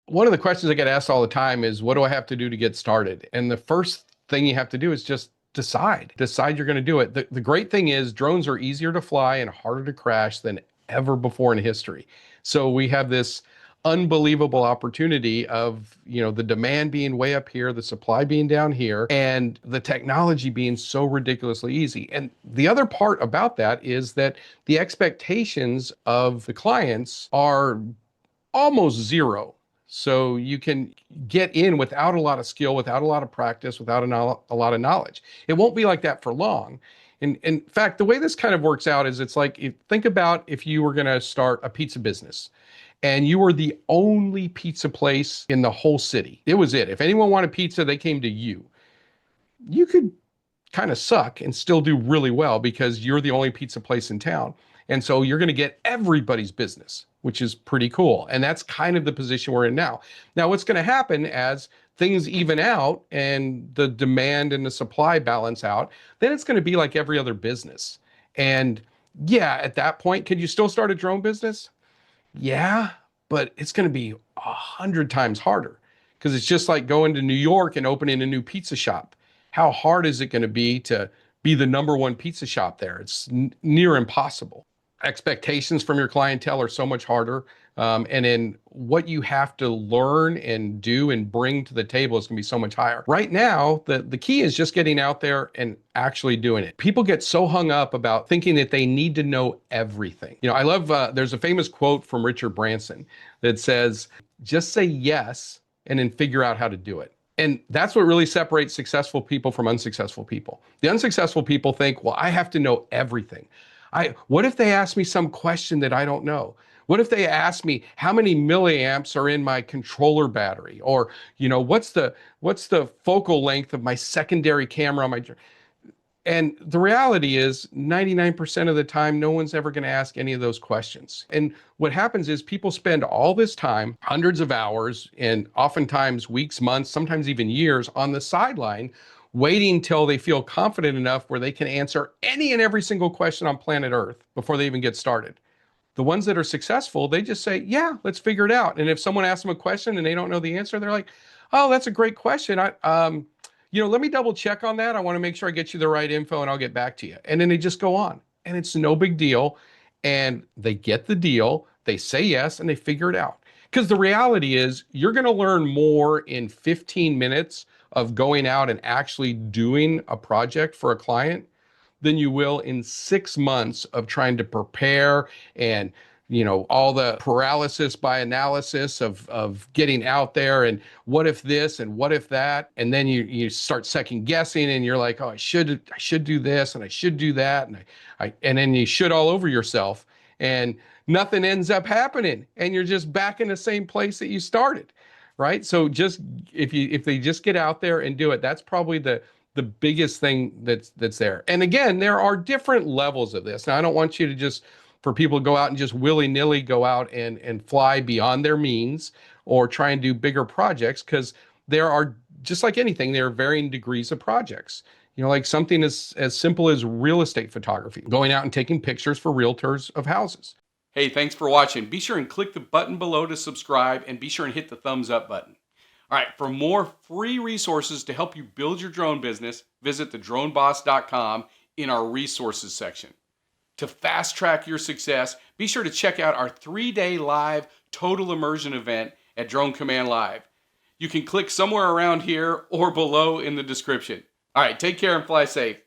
One of the questions I get asked all the time is, what do I have to do to get started? And the first thing you have to do is just decide you're going to do it. The great thing is drones are easier to fly and harder to crash than ever before in history. So we have this unbelievable opportunity of, the demand being way up here, the supply being down here, and the technology being so ridiculously easy. And the other part about that is that the expectations of the clients are almost zero. So you can get in without a lot of skill, without a lot of practice, without a lot of knowledge. It won't be like that for long. And in fact, the way this kind of works out is it's like, think about if you were going to start a pizza business and you were the only pizza place in the whole city. It was it. If anyone wanted pizza, they came to you. You could kind of suck and still do really well because you're the only pizza place in town. And so you're going to get everybody's business, which is pretty cool. And that's kind of the position we're in now. Now, what's going to happen as things even out and the demand and the supply balance out, then it's going to be like every other business. And yeah, at that point, could you still start a drone business? Yeah, but it's going to be 100 times harder because it's just like going to New York and opening a new pizza shop. How hard is it going to be to be the number one pizza shop there? It's near impossible. Expectations from your clientele are so much harder. And then what you have to learn and do and bring to the table is going to be so much higher. Right now, the key is just getting out there and actually doing it. People get so hung up about thinking that they need to know everything. I love, there's a famous quote from Richard Branson that says, just say yes and then figure out how to do it. And that's what really separates successful people from unsuccessful people. The unsuccessful people think, well, I have to know everything. What if they ask me some question that I don't know? What if they ask me how many milliamps are in my controller battery? Or, what's the focal length of my secondary camera on my. And the reality is 99% of the time, no one's ever going to ask any of those questions. And what happens is people spend all this time, hundreds of hours, and oftentimes weeks, months, sometimes even years on the sideline, waiting till they feel confident enough where they can answer any and every single question on planet Earth before they even get started. The ones that are successful, they just say, yeah, let's figure it out. And if someone asks them a question and they don't know the answer, they're like, oh, that's a great question. Let me double check on that. I want to make sure I get you the right info and I'll get back to you. And then they just go on and it's no big deal. And they get the deal, they say yes, and they figure it out. Because the reality is you're going to learn more in 15 minutes of going out and actually doing a project for a client than you will in 6 months of trying to prepare and all the paralysis by analysis of getting out there and what if this and what if that, and then you start second guessing and you're like, oh, I should do this and I should do that, and then you should all over yourself and nothing ends up happening and you're just back in the same place that you started, right? So just if they just get out there and do it, that's probably the biggest thing that's there. And again, there are different levels of this. Now, I don't want you to just for people to go out and just willy-nilly go out and fly beyond their means or try and do bigger projects, because there are, just like anything, there are varying degrees of projects. Like something as simple as real estate photography, going out and taking pictures for realtors of houses. Hey, thanks for watching. Be sure and click the button below to subscribe and be sure and hit the thumbs up button. All right, for more free resources to help you build your drone business, visit thedroneboss.com in our resources section. To fast track your success, be sure to check out our 3-day live total immersion event at Drone Command Live. You can click somewhere around here or below in the description. All right, take care and fly safe.